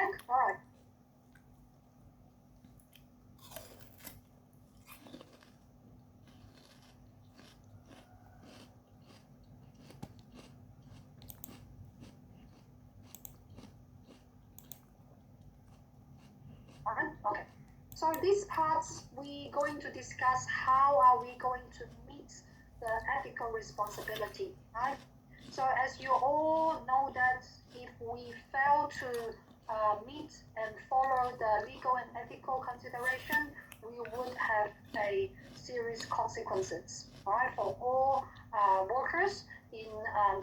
blank? All right. Okay. So these parts we're going to discuss how are we going to meet the ethical responsibility, right? So as you all know that if we fail to meet and follow the legal and ethical consideration, we would have a serious consequences, right? For all workers in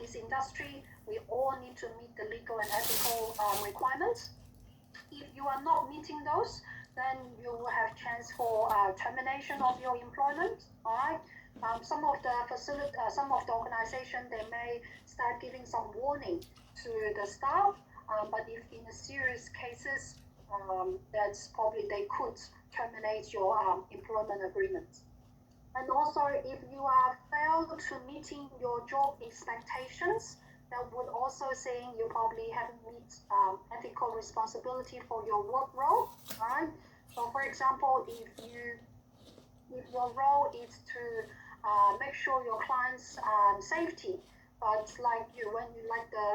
this industry, we all need to meet the legal and ethical requirements. If you are not meeting those, then you will have chance for termination of your employment. All right. Some of the organization, they may start giving some warning to the staff. But if in a serious cases, that's probably they could terminate your employment agreement. And also, if you are failed to meeting your job expectations, that would also saying you probably haven't meet ethical responsibility for your work role, right? So, for example, if your role is to make sure your clients' safety, but like you when you like the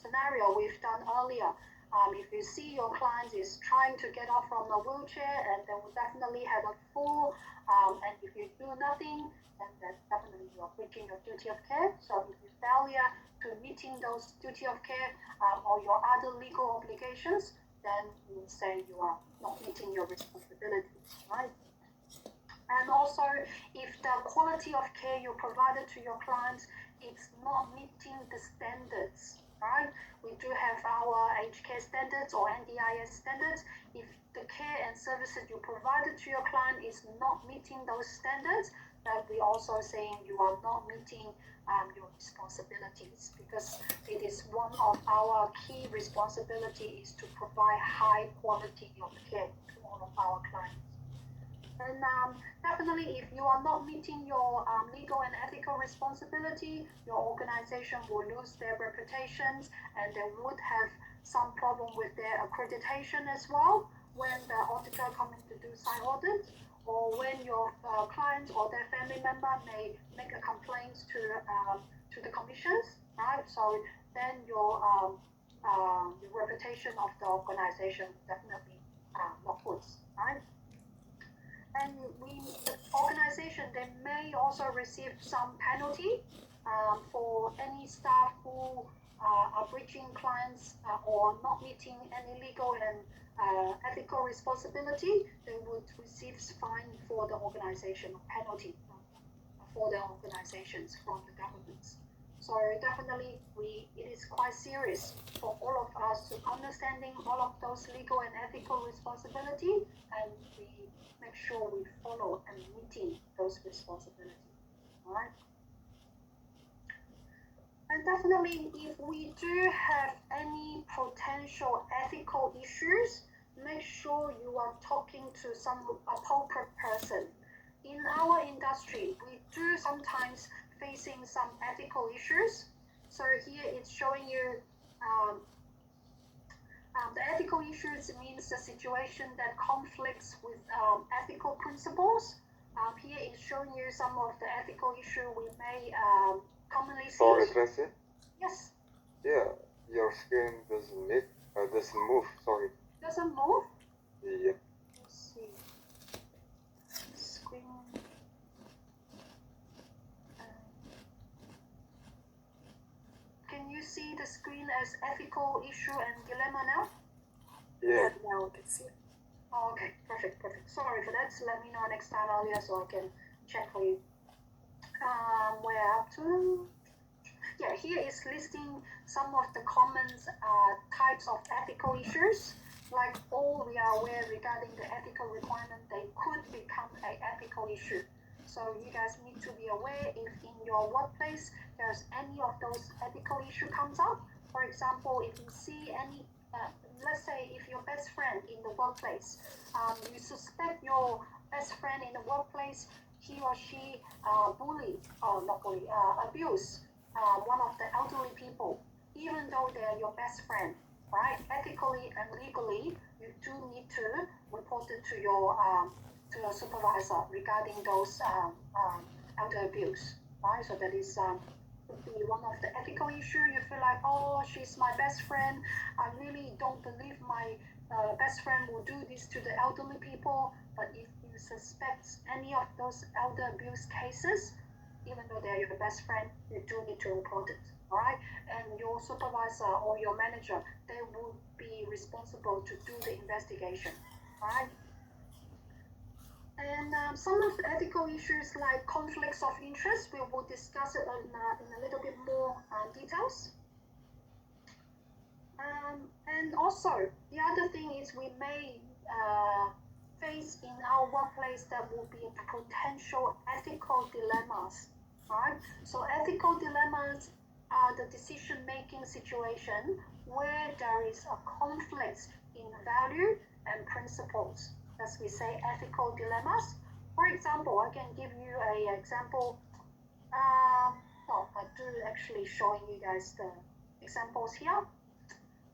scenario we've done earlier, if you see your client is trying to get up from a wheelchair, and they will definitely have a full, and if you do nothing, then that definitely you are breaching your duty of care. So if you failure to meeting those duty of care or your other legal obligations, then you would say you are not meeting your responsibilities, right? And also, if the quality of care you provided to your clients is not meeting the standards, right? We do have our aged care standards or NDIS standards. If the care and services you provided to your client is not meeting those standards, then we also saying you are not meeting your responsibilities, because it is one of our key responsibilities to provide high quality of care to all of our clients. And definitely, if you are not meeting your legal and ethical responsibility, your organization will lose their reputations, and they would have some problem with their accreditation as well when the auditor coming to do site audit, or when your client or their family member may make a complaint to the commissions, right? So then your reputation of the organization definitely not good, right? And the organization, they may also receive some penalty for any staff who are breaching clients or not meeting any legal and ethical responsibility. They would receive fine for the organization, penalty for the organizations from the governments. So definitely, it is quite serious for all of us to understanding all of those legal and ethical responsibility, and we make sure we follow and meeting those responsibilities. All right. And definitely, if we do have any potential ethical issues, make sure you are talking to some appropriate person. In our industry, we do sometimes facing some ethical issues. So here it's showing you the ethical issues means the situation that conflicts with ethical principles. Here it's showing you some of the ethical issue we may commonly see. Sorry, Tracy. Yes. Yeah, your screen doesn't move. Sorry. Doesn't move? Yeah. Let's see. Screen. Can you see the screen as ethical issue and dilemma now? Yeah. Now we can see it. Oh, okay, perfect. Sorry for that. So let me know next time earlier so I can check for you. We're up to. Yeah, here is listing some of the common types of ethical issues. Like all we are aware regarding the ethical requirement, they could become an ethical issue. So you guys need to be aware if in your workplace there's any of those ethical issue comes up. For example, if you see any, let's say if your best friend in the workplace, you suspect your best friend in the workplace, he or she abuse one of the elderly people, even though they're your best friend. right? Ethically and legally, you do need to report it to your supervisor regarding those elder abuse, right? So that is could be one of the ethical issue. You feel like, oh, she's my best friend. I really don't believe my best friend will do this to the elderly people. But if you suspect any of those elder abuse cases, even though they're your best friend, you do need to report it. All right, and your supervisor or your manager, they will be responsible to do the investigation. All right. And some of the ethical issues like conflicts of interest, we will discuss it in a little bit more details. And also, the other thing is we may face in our workplace that will be potential ethical dilemmas, right? So ethical dilemmas are the decision-making situation where there is a conflict in value and principles. As we say, ethical dilemmas. For example, I can give you an example. I do actually showing you guys the examples here.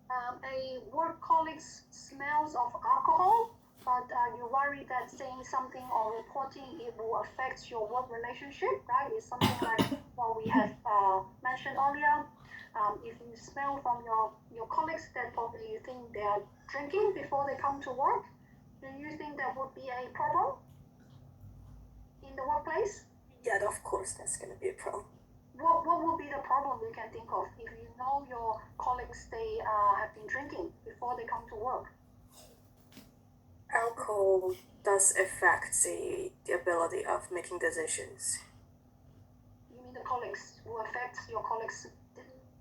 A work colleague smells of alcohol, but you worry that saying something or reporting it will affect your work relationship, right? It's something like what we have mentioned earlier. If you smell from your colleagues, then probably you think they are drinking before they come to work. Do you think that would be a problem in the workplace? Yeah, of course, that's going to be a problem. What would be the problem you can think of if you know your colleagues, they have been drinking before they come to work? Alcohol does affect the ability of making decisions. You mean the colleagues will affect your colleagues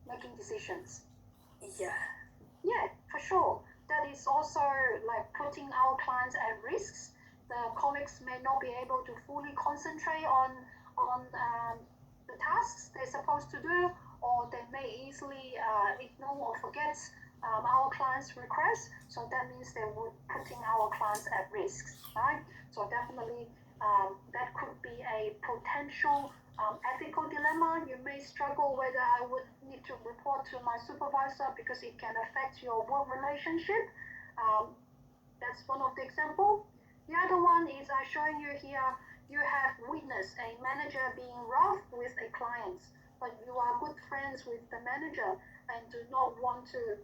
making decisions? Yeah. Yeah, for sure. That is also like putting our clients at risks. The colleagues may not be able to fully concentrate on the tasks they're supposed to do, or they may easily ignore or forget our clients' requests. So that means they would putting our clients at risk, right? So definitely that could be a potential ethical dilemma. You may struggle whether I would need to report to my supervisor because it can affect your work relationship. That's one of the example. The other one is I'm showing you here. You have witnessed a manager being rough with a client, but you are good friends with the manager and do not want to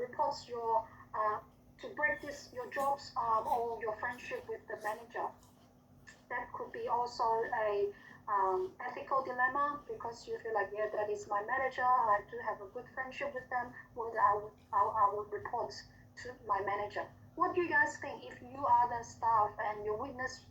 report to break your jobs or your friendship with the manager. That could be also a ethical dilemma because you feel like, yeah, that is my manager. I do have a good friendship with them. Whether I would report to my manager. What do you guys think if you are the staff and you witness?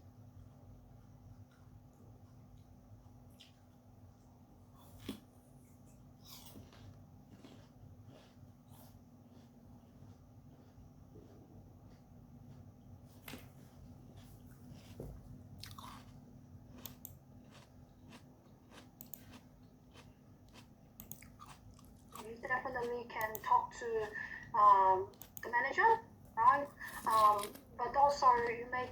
You definitely can talk to the manager, right? But also you may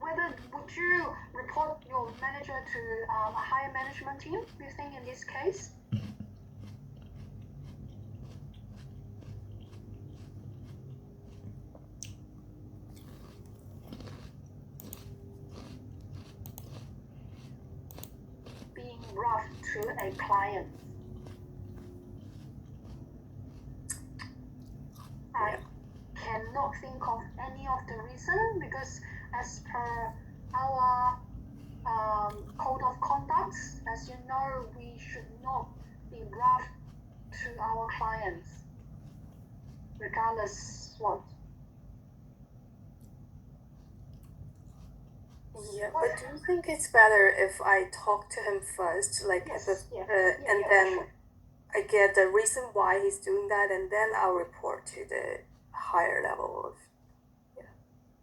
would you report your manager to a higher management team, you think, in this case? Being rough to a client. I cannot think of any of the reason because as per our code of conduct, as you know, we should not be rough to our clients, regardless what. Yeah, but do you think it's better if I talk to him first, like, Yes, and then sure. I get the reason why he's doing that, and then I'll report to the higher level of.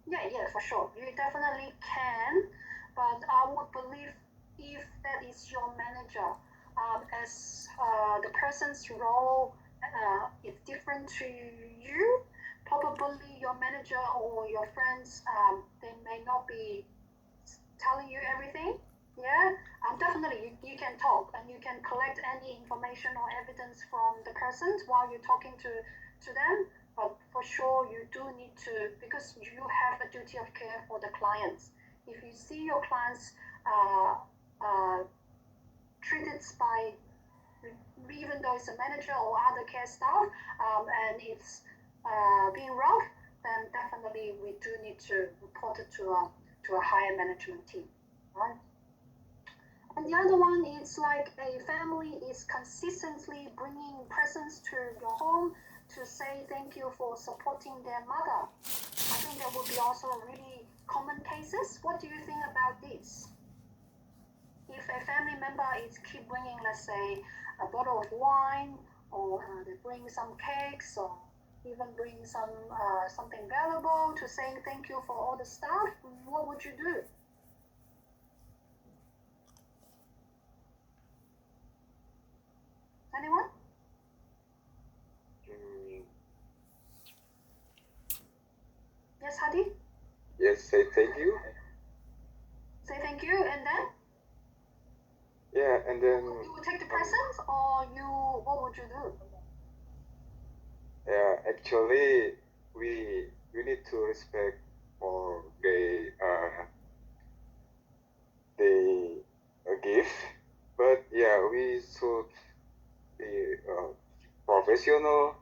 Yeah, for sure. You definitely can, but I would believe if that is your manager, as the person's role is different to you, probably your manager or your friends, they may not be telling you everything. Yeah, definitely you can talk and you can collect any information or evidence from the persons while you're talking to them. for sure you do need to, because you have a duty of care for the clients. If you see your clients treated by, even though it's a manager or other care staff, and it's being rough, then definitely we do need to report it to a higher management team, right? And the other one is like a family is consistently bringing presents to your home to say thank you for supporting their mother. I think that would be also really common cases. What do you think about this? If a family member is keep bringing, let's say, a bottle of wine, or they bring some cakes, or even bring some something valuable to saying thank you for all the stuff, what would you do? Anyone? Yes, Hadi? Yes, say thank you. Say thank you, and then? Yeah, and then You would take the presents, or what would you do? yeah, actually we need to respect for the gift, but yeah, we should be professional.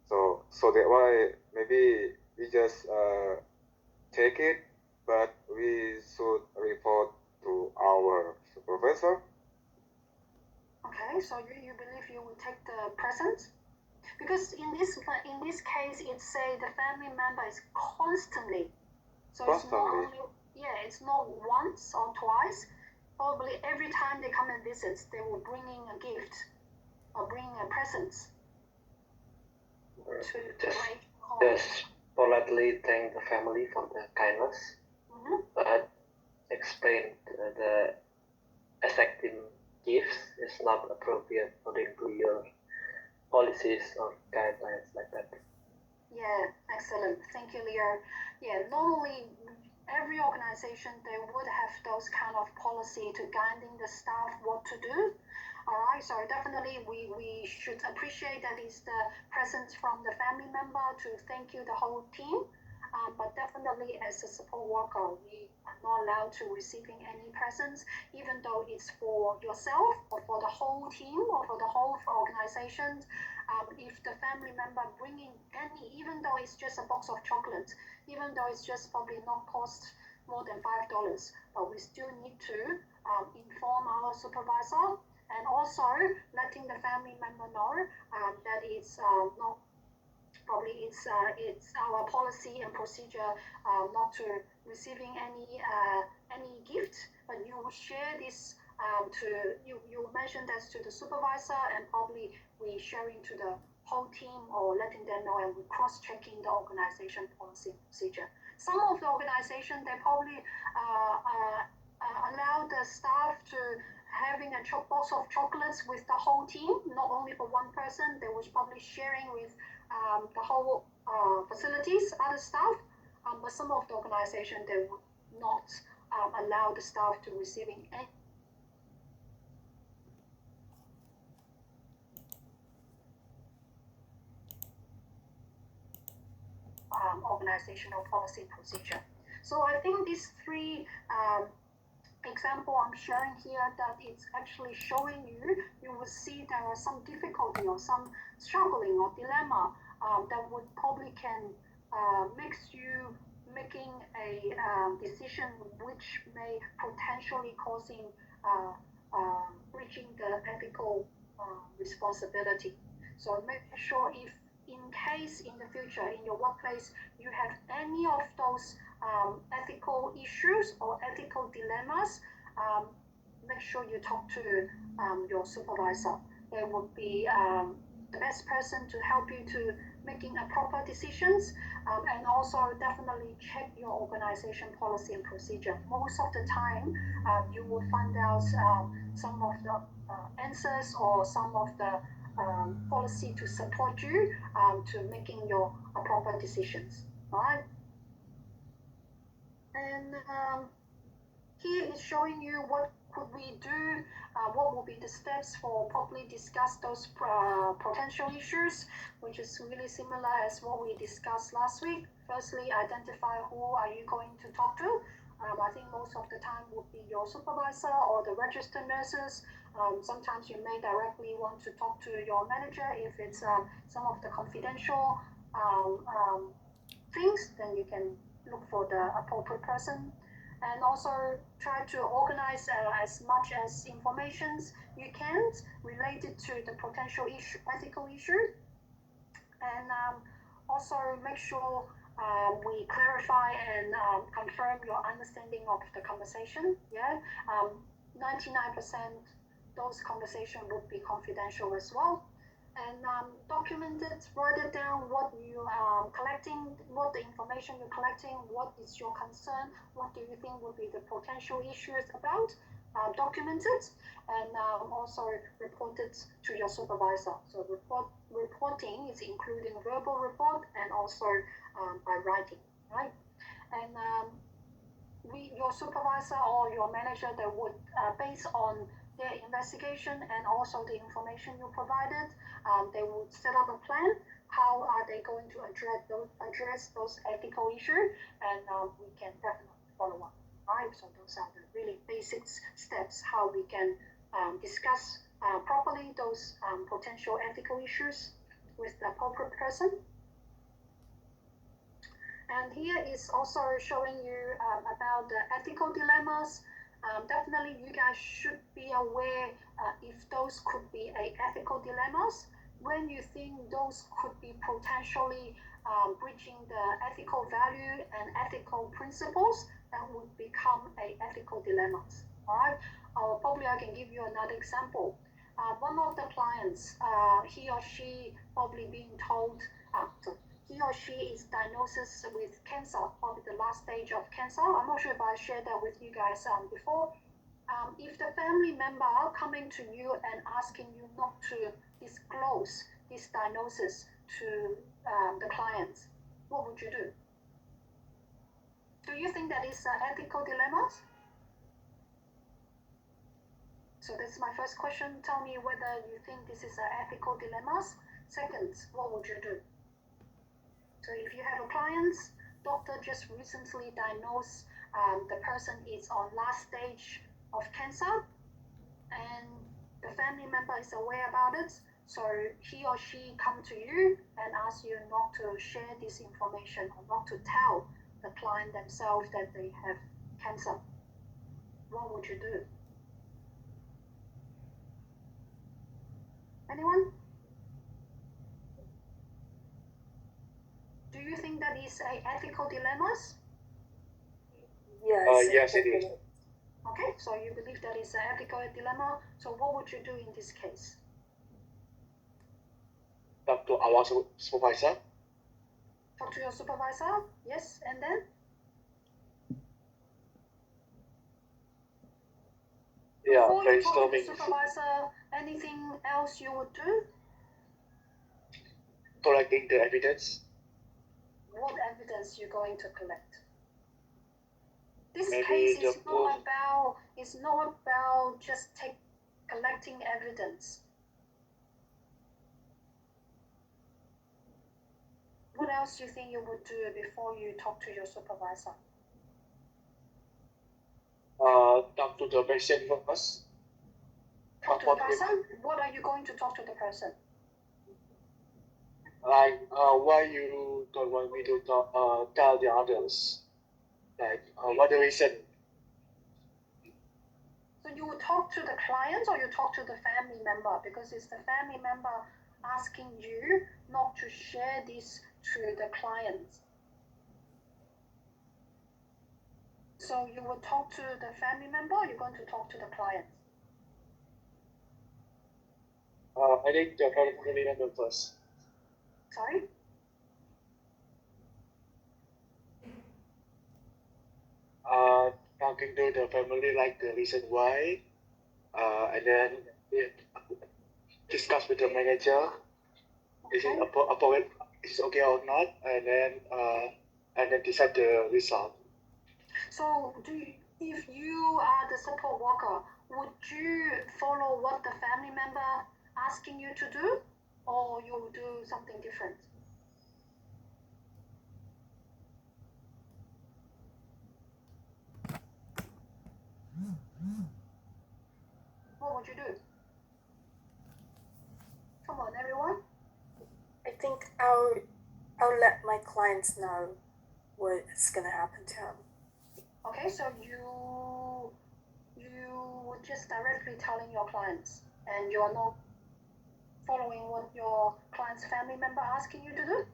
So that why maybe we just take it, but we should report to our supervisor. Okay, so you believe you would take the presents? Because in this case, it say the family member is constantly. So it's not only, it's not once or twice. Probably every time they come and visit, they will bring in a gift or bring a present. Just politely thank the family for the kindness, but explain the accepting gifts is not appropriate according to your policies or guidelines like that. Yeah, excellent. Thank you, Leo. Yeah, normally every organization, they would have those kind of policy to guiding the staff what to do. All right, so definitely we should appreciate that is the presence from the family member to thank you the whole team. But definitely as a support worker, we are not allowed to receiving any presents, even though it's for yourself or for the whole team or for the whole organization. If the family member bringing any, even though it's just a box of chocolates, even though it's just probably not cost more than $5, but we still need to inform our supervisor, and also letting the family member know that it's not, probably it's our policy and procedure not to receiving any gift, but you will share this to you mentioned that to the supervisor, and probably we sharing to the whole team or letting them know, and we cross-checking the organization policy procedure. Some of the organization, they probably allow the staff to having a box of chocolates with the whole team, not only for one person. They was probably sharing with the whole facilities, other staff. But some of the organization, they would not allow the staff to receiving any organizational policy procedure. So I think these three example I'm sharing here, that it's actually showing you will see there are some difficulty or some struggling or dilemma that would probably can make you making a decision which may potentially causing breaching the ethical responsibility. So make sure, if in case in the future in your workplace you have any of those ethical issues or ethical dilemmas, make sure you talk to your supervisor. They would be the best person to help you to making a proper decisions, and also definitely check your organization policy and procedure. Most of the time, you will find out some of the answers or some of the policy to support you to making your proper decisions. All right. And here is showing you what could we do? What will be the steps for properly discuss those potential issues, which is really similar as what we discussed last week. Firstly, identify who are you going to talk to. I think most of the time would be your supervisor or the registered nurses. Sometimes you may directly want to talk to your manager if it's some of the confidential things, then you can look for the appropriate person. And also try to organize as much as informations you can related to the potential issue, ethical issue. And also make sure we clarify and confirm your understanding of the conversation. Yeah, 99% those conversations would be confidential as well. And document it, write it down what you are collecting, what the information you're collecting, what is your concern, what do you think would be the potential issues about, document it, and also report it to your supervisor. So reporting is including verbal report and also by writing, right? And your supervisor or your manager, they would, based on their investigation and also the information you provided, they would set up a plan. How are they going to address those ethical issues? And we can definitely follow up, right? So those are the really basic steps how we can discuss properly those potential ethical issues with the appropriate person. And here is also showing you about the ethical dilemmas. Definitely you guys should be aware if those could be ethical dilemmas. When you think those could be potentially breaching the ethical value and ethical principles, that would become ethical dilemmas. All right. Probably I can give you another example. One of the clients, he or she probably being told, he or she is diagnosed with cancer, probably the last stage of cancer. I'm not sure if I shared that with you guys before. If the family member coming to you and asking you not to disclose this diagnosis to the clients, what would you do? Do you think that is ethical dilemmas? So that's my first question. Tell me whether you think this is ethical dilemmas. Second, what would you do? So if you have a client, doctor just recently diagnosed the person is on last stage of cancer, and the family member is aware about it, so he or she come to you and ask you not to share this information or not to tell the client themselves that they have cancer. What would you do? Anyone? Do you think that is ethical dilemmas? Yes. Yes, it is. Okay, so you believe that is an ethical dilemma. So what would you do in this case? Talk to our supervisor. Talk to your supervisor, yes, and then? Yeah, Before you talk to the brainstorming. supervisor, anything else you would do? Collecting the evidence. What evidence you're going to collect? This Maybe case the is not about just collecting evidence. What else do you think you would do before you talk to your supervisor? Talk to the patient first. Talk to the person? What are you going to talk to the person? Like, why you don't want me to tell the others? Like, what the reason? So you would talk to the client or you talk to the family member? Because it's the family member asking you not to share this to the client. So you would talk to the family member or you're going to talk to the client? I think the family member first. Sorry? Talking to the family, like the reason why, and then discuss with the manager. Is it appropriate? Is it okay or not? And then decide the result. So if you are the support worker, would you follow what the family member asking you to do, or you do something different? What would you do? Come on, everyone. I think I'll let my clients know what's gonna happen to them. Okay, so you would just directly telling your clients, and you are not following what your client's family member asking you to do?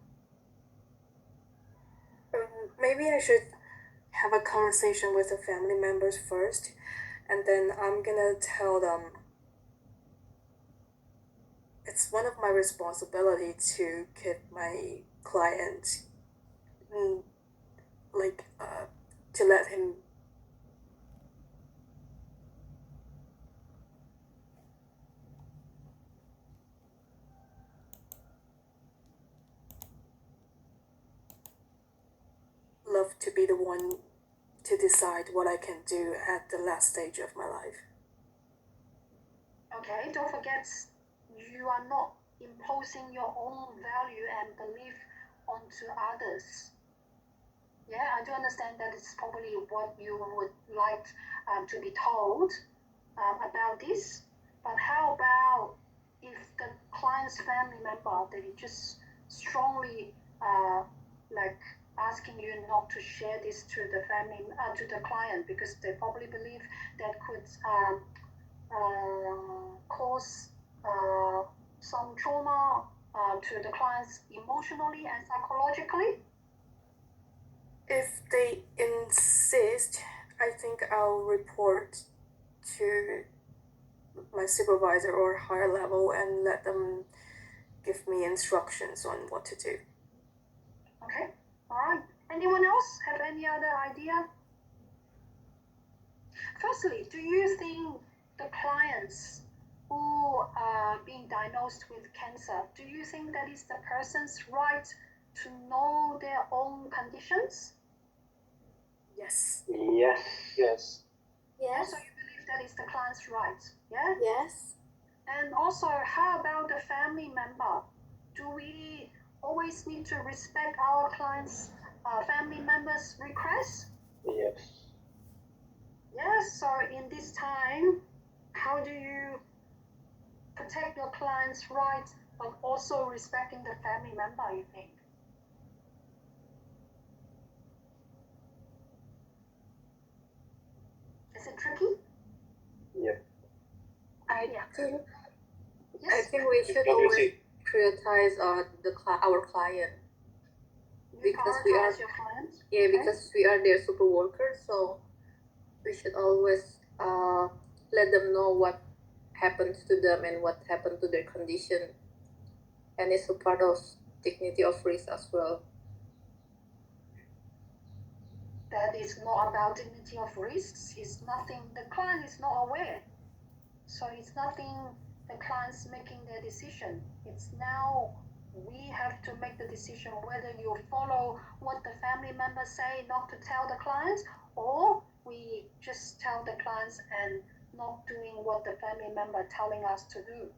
Maybe I should have a conversation with the family members first, and then I'm gonna tell them it's one of my responsibility to keep my client, to let him love to be the one to decide what I can do at the last stage of my life. Okay, don't forget, you are not imposing your own value and belief onto others. Yeah, I do understand that it's probably what you would like to be told about this, but how about if the client's family member, they just strongly asking you not to share this to the family, to the client, because they probably believe that could cause some trauma to the clients emotionally and psychologically? If they insist, I think I'll report to my supervisor or higher level and let them give me instructions on what to do. Okay, all right. Anyone else have any other idea? Firstly, do you think the clients who are being diagnosed with cancer, do you think that is the person's right to know their own conditions? Yes. Yes. Yes. Yes. So you believe that is the client's right, yeah? Yes. And also, how about the family member? Do we always need to respect our clients' family members' requests? Yes. Yes, so in this time, how do you protect your client's rights but also respecting the family member, you think? Is it tricky? Yep. I think Yes, we should What do you always think? prioritize our client. you because we are- prioritize your clients. Yeah, Okay. because we are their super workers, so we should always let them know what happens to them and what happened to their condition, and it's a part of dignity of risk as well. That is not about dignity of risks. It's nothing, the client is not aware. So it's nothing the client's making their decision. It's now we have to make the decision whether you follow what the family members say not to tell the clients, or we just tell the clients and not doing what the family member telling us to do.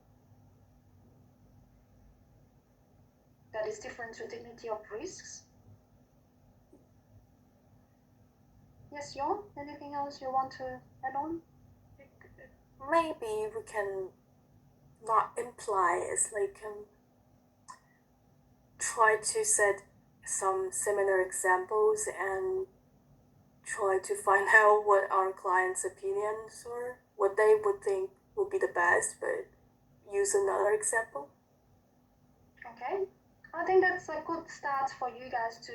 That is different to dignity of risks. Yes, Yon, anything else you want to add on? Maybe we can not imply it's try to set some similar examples and try to find out what our clients' opinions or what they would think would be the best, but use another example. Okay, I think that's a good start for you guys to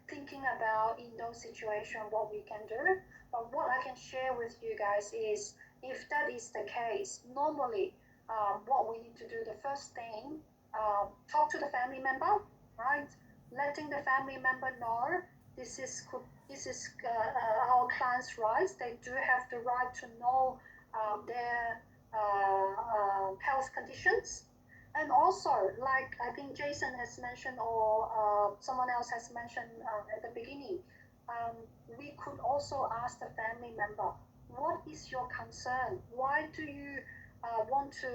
thinking about in those situations what we can do. But what I can share with you guys is if that is the case, normally what we need to do, the first thing, talk to the family member, right? Letting the family member know this is our client's rights. They do have the right to know their health conditions. And also, like I think Jason has mentioned, or someone else has mentioned at the beginning, we could also ask the family member what is your concern? Why do you want to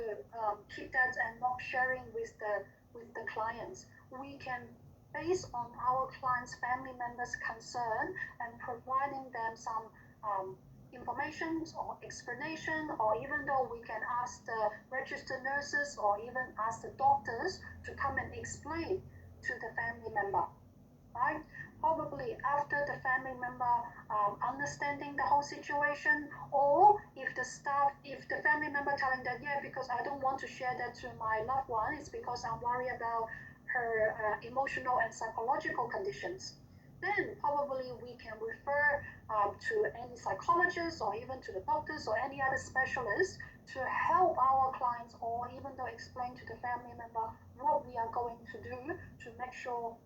keep that and not sharing with the clients? We can, based on our clients' family members' concern and providing them some information or explanation, or even though we can ask the registered nurses or even ask the doctors to come and explain to the family member, right? Probably after the family member understanding the whole situation, or if the family member telling that, yeah, because I don't want to share that to my loved one, it's because I'm worried about her emotional and psychological conditions, then probably we can refer to any psychologist or even to the doctors or any other specialist to help our clients, or even though explain to the family member what we are going to do to make sure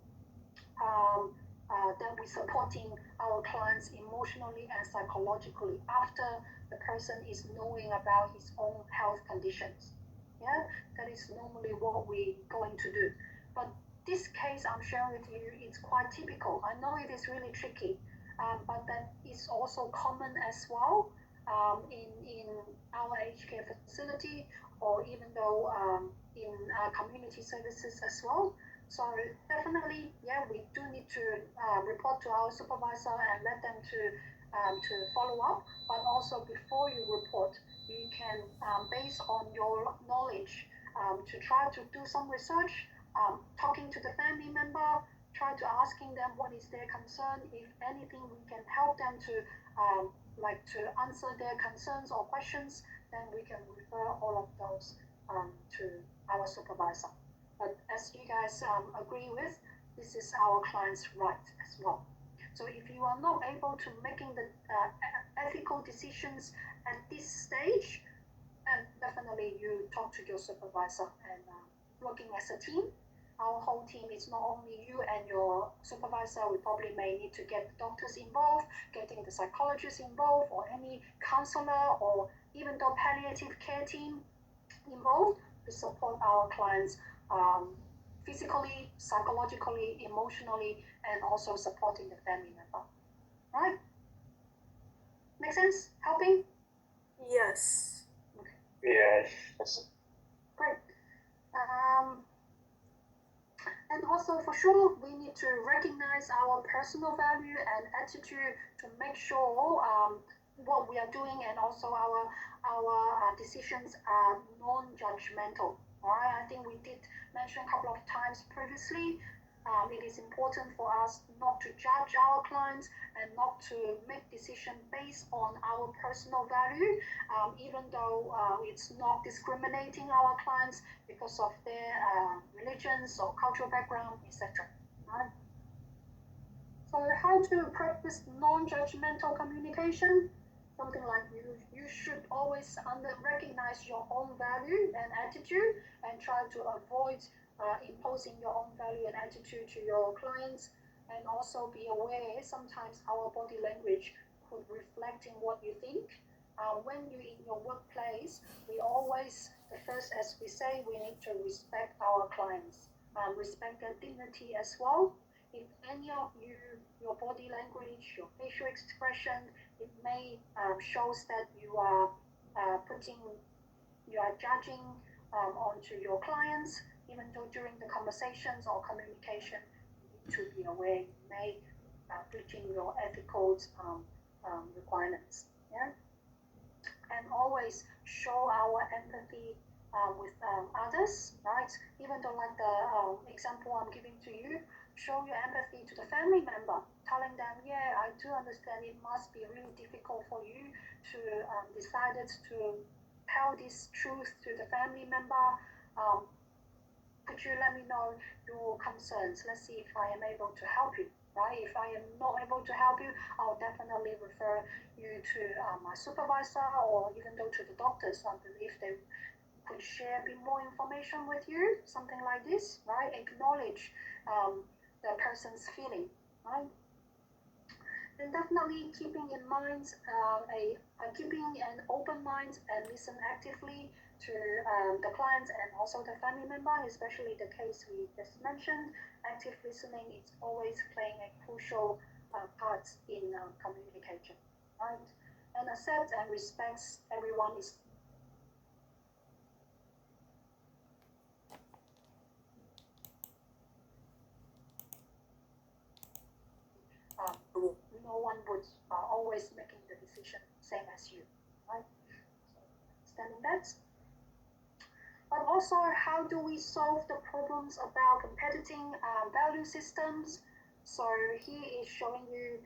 that we're supporting our clients emotionally and psychologically after the person is knowing about his own health conditions. Yeah, that is normally what we're going to do. But this case I'm sharing with you, it's quite typical. I know it is really tricky, but that is also common as well in our aged care facility, or even though in community services as well. So definitely, yeah, we do need to report to our supervisor and let them to follow up. But also before you report, you can, based on your knowledge, to try to do some research, talking to the family member, try to asking them what is their concern. If anything, we can help them to to answer their concerns or questions, then we can refer all of those to our supervisor. But as you guys agree with, this is our client's right as well. So if you are not able to making the ethical decisions at this stage, then definitely you talk to your supervisor and working as a team. Our whole team is not only you and your supervisor. We probably may need to get the doctors involved, getting the psychologists involved, or any counselor, or even the palliative care team involved to support our clients physically, psychologically, emotionally, and also supporting the family member. Right? Make sense? Helping? Yes. Yes. Great. And also, for sure, we need to recognize our personal value and attitude to make sure what we are doing, and also our decisions are non-judgmental. All right, I think we did mention a couple of times previously. It is important for us not to judge our clients and not to make decisions based on our personal value, even though it's not discriminating our clients because of their religions or cultural background, etc. Right? So how to practice non-judgmental communication? Something like you should always recognize your own value and attitude and try to avoid imposing your own value and attitude to your clients, and also be aware sometimes our body language could reflecting what you think. When you're in your workplace, we always, the first, as we say, we need to respect our clients, respect their dignity as well. If any of your body language, your facial expression, it may shows that you are judging onto your clients, even though during the conversations or communication, you need to be aware you may breaching your ethical requirements. Yeah, and always show our empathy with others, right? Even though like the example I'm giving to you, show your empathy to the family member, telling them, yeah, I do understand it must be really difficult for you to decided to tell this truth to the family member. Could you let me know your concerns? Let's see if I am able to help you, right? If I am not able to help you, I'll definitely refer you to my supervisor, or even go to the doctors. I believe they could share a bit more information with you, something like this, right? Acknowledge the person's feeling, right? And definitely keeping in mind keeping an open mind and listen actively to the clients and also the family member, especially the case we just mentioned. Active listening is always playing a crucial part in communication, right? and accepts and respects everyone is no one would always making the decision same as you, right? So understanding that. But also, how do we solve the problems about competing value systems? So here is showing you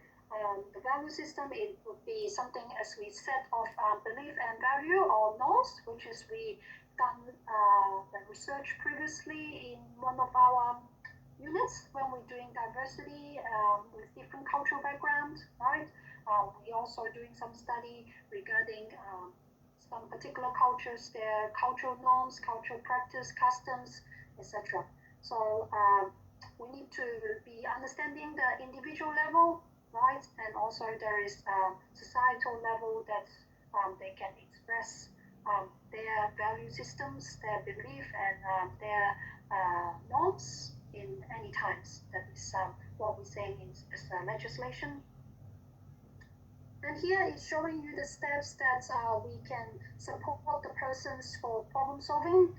the value system. It would be something as we set of belief and value or norms, which is we done the research previously in one of our units when we're doing diversity with different cultural backgrounds, right? We also doing some study regarding some particular cultures, their cultural norms, cultural practice, customs, etc. So we need to be understanding the individual level, right? And also there is societal level that they can express their value systems, their belief, and their norms in any times. That is what we're saying is legislation. And here it's showing you the steps that we can support the persons for problem solving.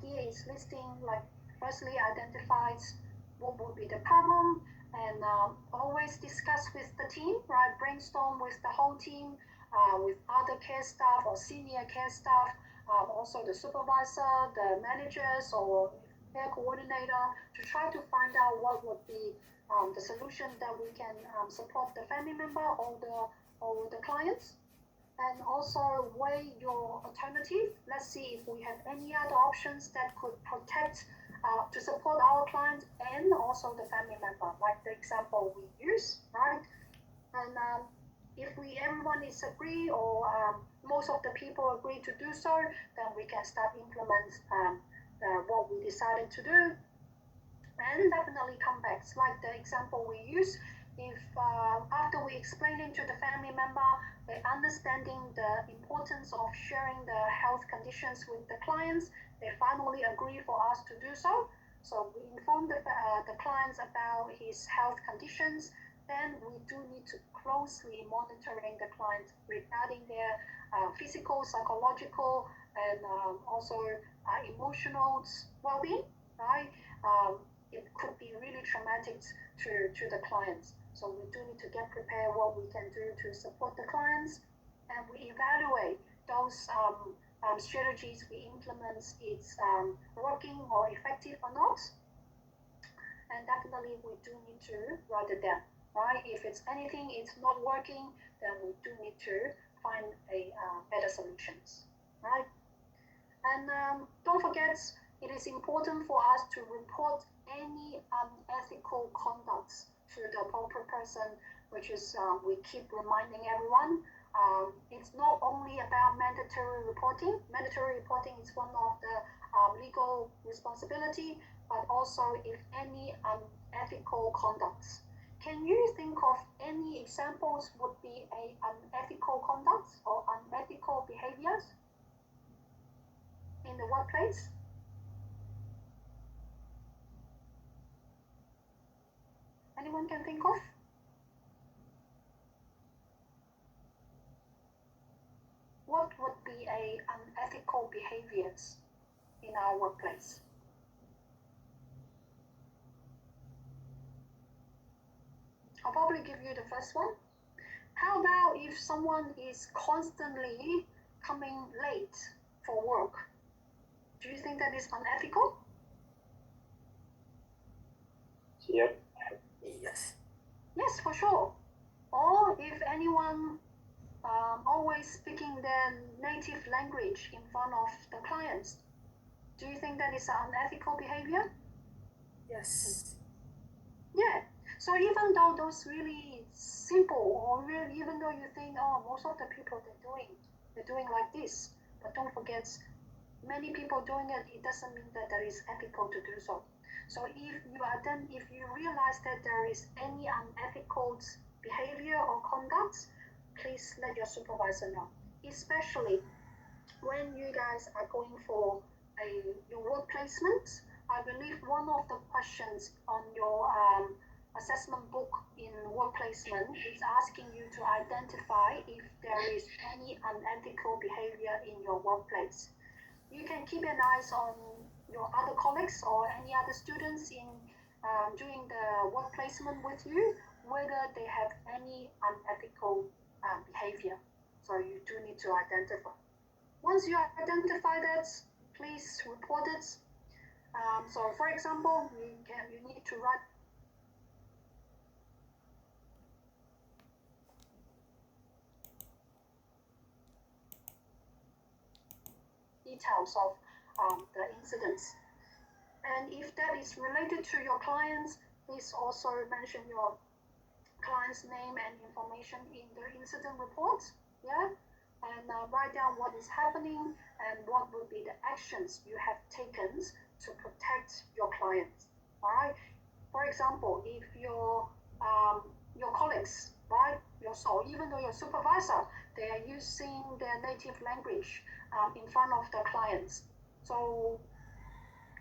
Here is listing, like, firstly identifies what would be the problem, and always discuss with the team, right? Brainstorm with the whole team, with other care staff or senior care staff, also the supervisor, the managers, or care coordinator, to try to find out what would be the solution that we can support the family member or the clients. And also weigh your alternative. Let's see if we have any other options that could protect to support our client and also the family member, like the example we use, right? And if everyone is agree, or most of the people agree to do so, then we can start implement what we decided to do. And definitely come back, like the example we use. If after we explaining to the family member, they understanding the importance of sharing the health conditions with the clients, they finally agree for us to do so. So we inform the clients about his health conditions. Then we do need to closely monitoring the clients regarding their physical, psychological, and also emotional well-being, right? It could be really traumatic to the clients. So we do need to get prepared what we can do to support the clients, and we evaluate those strategies we implement, it's working or effective or not. And definitely we do need to write it down, right? If it's anything it's not working, then we do need to find a better solutions, right? And don't forget, it is important for us to report any unethical conducts to the appropriate person, which is we keep reminding everyone. It's not only about mandatory reporting. Mandatory reporting is one of the legal responsibility, but also if any unethical conducts. Can you think of any examples would be a unethical conduct or unethical behaviors in the workplace? Anyone can think of? What would be a unethical behaviors in our workplace? I'll probably give you the first one. How about if someone is constantly coming late for work? Do you think that is unethical? Yep. Yes. Yes, for sure. Or if anyone always speaking their native language in front of the clients, do you think that is an unethical behavior? Yes. Yeah. So even though those really simple, or really, even though you think, oh, most of the people they're doing like this, but don't forget, many people doing it, it doesn't mean that that is ethical to do so. So if you realize that there is any unethical behavior or conduct, please let your supervisor know. Especially when you guys are going for your work placement, I believe one of the questions on your assessment book in work placement is asking you to identify if there is any unethical behavior in your workplace. You can keep an eye on your other colleagues or any other students in doing the work placement with you, whether they have any unethical behavior. So you do need to identify. Once you identify that, please report it. So for example, you need to write details of the incidents. And if that is related to your clients, please also mention your client's name and information in the incident report. Yeah, and write down what is happening and what would be the actions you have taken to protect your clients. All right. For example, if your colleagues, right, or even though your supervisor, they are using their native language in front of the clients, so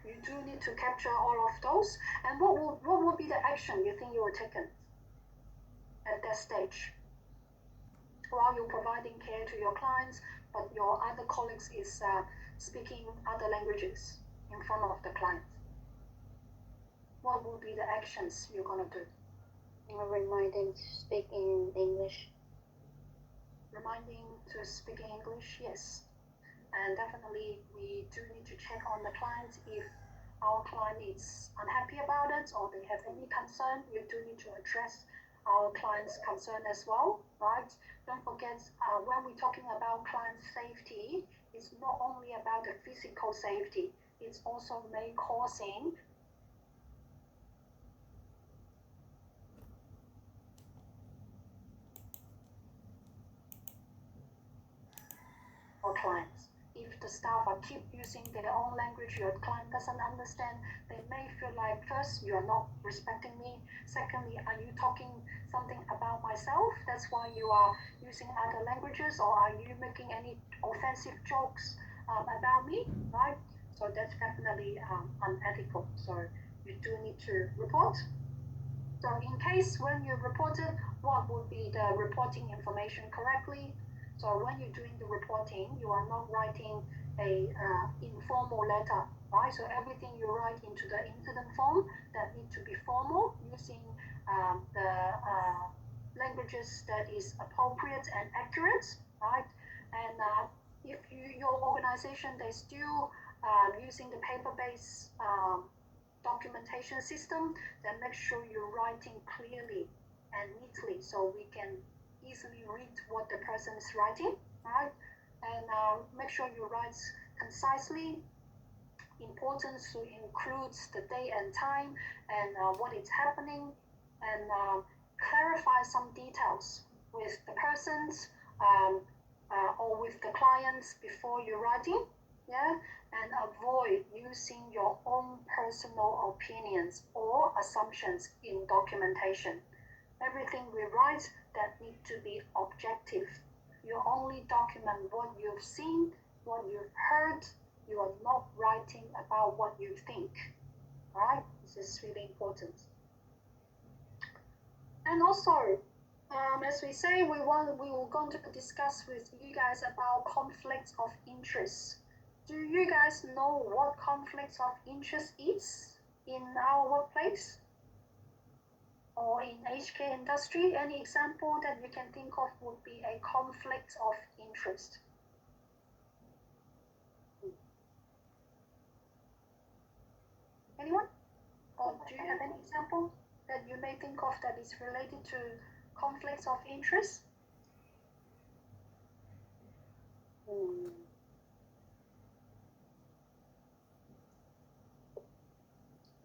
you do need to capture all of those. And what would be the action you think you were taken at that stage while you're providing care to your clients, but your other colleagues is speaking other languages in front of the clients? What would be the actions you're gonna do? Reminding to speak in English. Reminding to speak in English, yes. And definitely we do need to check on the clients if our client is unhappy about it or they have any concern. You do need to address our client's concern as well, right? Don't forget, when we're talking about client safety, it's not only about the physical safety, it's also may causing for clients. If the staff are keep using their own language your client doesn't understand, they may feel like, first, you are not respecting me. Secondly, are you talking something about myself? That's why you are using other languages, or are you making any offensive jokes about me, right? So that's definitely unethical. So you do need to report. So in case when you reported, what would be the reporting information correctly? So when you're doing the reporting, you are not writing a informal letter, right? So everything you write into the incident form that need to be formal, using the languages that is appropriate and accurate, right? And if your organization they still using the paper-based documentation system, then make sure you're writing clearly and neatly so we can easily read what the person is writing, right? And make sure you write concisely. Important to include the day and time and what is happening, and clarify some details with the persons or with the clients before you're writing, yeah? And avoid using your own personal opinions or assumptions in documentation. Everything we write that need to be objective. You only document what you've seen, what you've heard. You are not writing about what you think. Right? This is really important. And also, as we say, we were going to discuss with you guys about conflicts of interest. Do you guys know what conflicts of interest is in our workplace? Or in HK industry, any example that you can think of would be a conflict of interest? Anyone? Or do you have any example that you may think of that is related to conflicts of interest?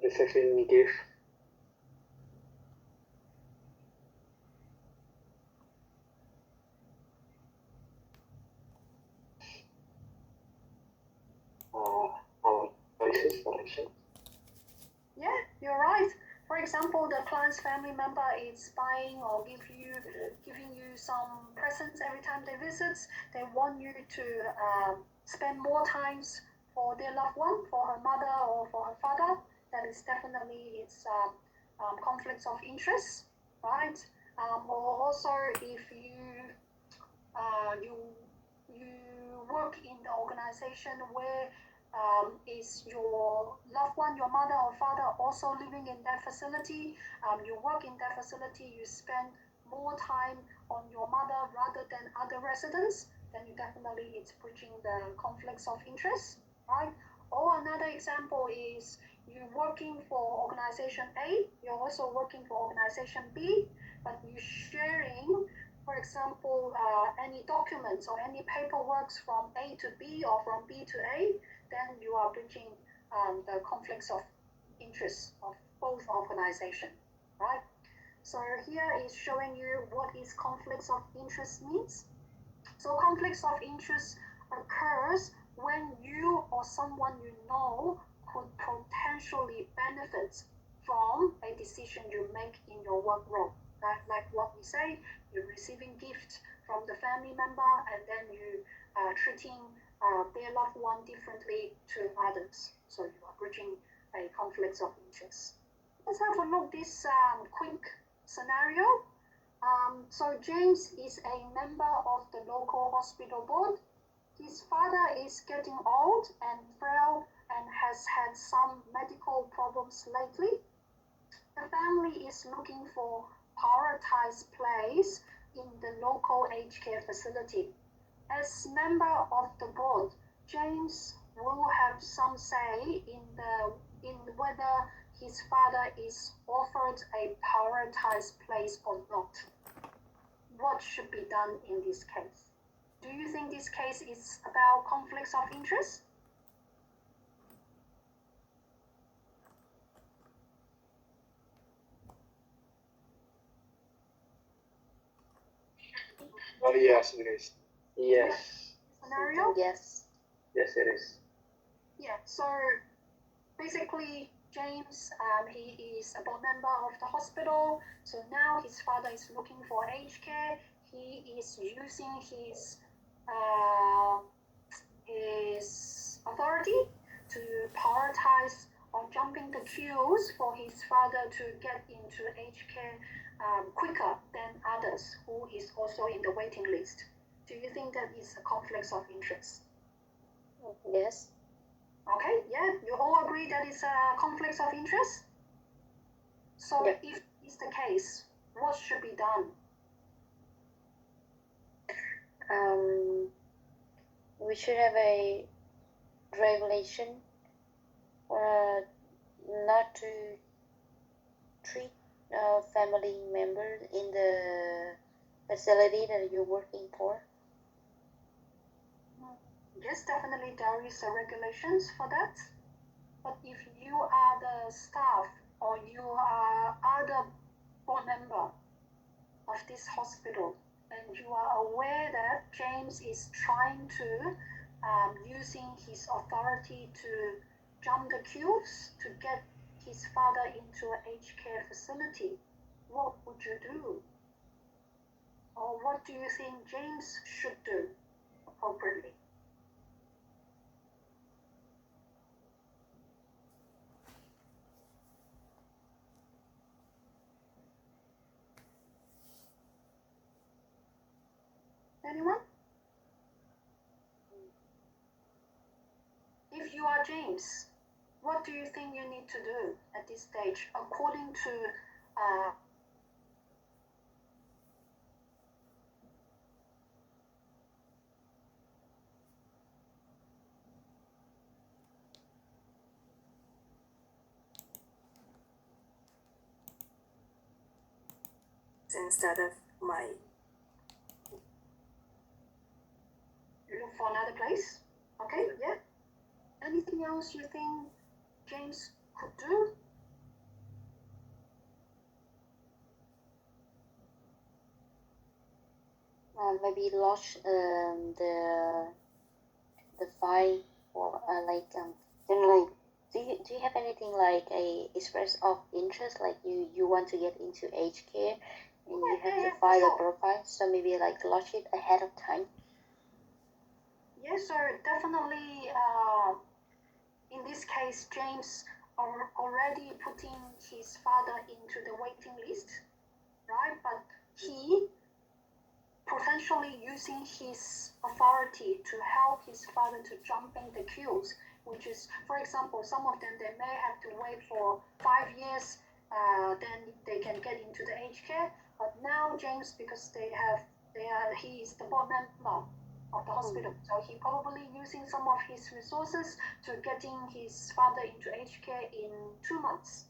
Receiving gift. Our choices, selection. Yeah, you're right. For example, the client's family member is buying or giving you some presents every time they visit. They want you to spend more times for their loved one, for her mother or for her father. That is definitely its conflicts of interest, right? or also if you work in the organization where is your loved one, your mother or father also living in that facility, you work in that facility, you spend more time on your mother rather than other residents, then you definitely it's breaching the conflicts of interest, right? Or another example is you're working for organization A, you're also working for organization B, but you're sharing, for example, any documents or any paperwork from A to B or from B to A, then you are breaching the conflicts of interest of both organizations, right? So here is showing you what is conflicts of interest means. So conflicts of interest occurs when you or someone you know could potentially benefit from a decision you make in your work role. Like what we say, you're receiving gifts from the family member and then you are treating their loved one differently to others. So you are breaching a conflict of interest. Let's have a look at this quick scenario. So James is a member of the local hospital board. His father is getting old and frail and has had some medical problems lately. The family is looking for prioritized place in the local aged care facility. As member of the board, James will have some say in whether his father is offered a prioritized place or not. What should be done in this case? Do you think this case is about conflicts of interest? Yes, it is. Yes. Scenario? Yes. Yes, it is. Yeah, so basically James, he is a board member of the hospital, so now his father is looking for aged care. He is using his authority to prioritize or jumping the queues for his father to get into aged care quicker than others who is also in the waiting list. Do you think that is a conflict of interest? Yes. Okay, yeah, you all agree that it's a conflict of interest? So Yeah. if it's the case, what should be done? We should have a regulation not to treat family members in the facility that you're working for. Yes, definitely there is a regulations for that. But if you are the staff or you are the board member of this hospital and you are aware that James is trying to using his authority to jump the queues to get his father into an aged care facility, what would you do? Or what do you think James should do appropriately? Anyone? If you are James, what do you think you need to do at this stage according to instead of my look for another place? Okay, yeah. Anything else you think James could do? Maybe lodge the file for then like do you have anything like a express of interest, like you want to get into aged care and you have to file a profile, so maybe like lodge it ahead of time? Yes, sir, definitely. In this case, James are already putting his father into the waiting list, right? But he potentially using his authority to help his father to jump in the queues, which is, for example, some of them, they may have to wait for 5 years, then they can get into the aged care. But now James, because he is the board member of the hospital, so he probably using some of his resources to getting his father into aged care in 2 months.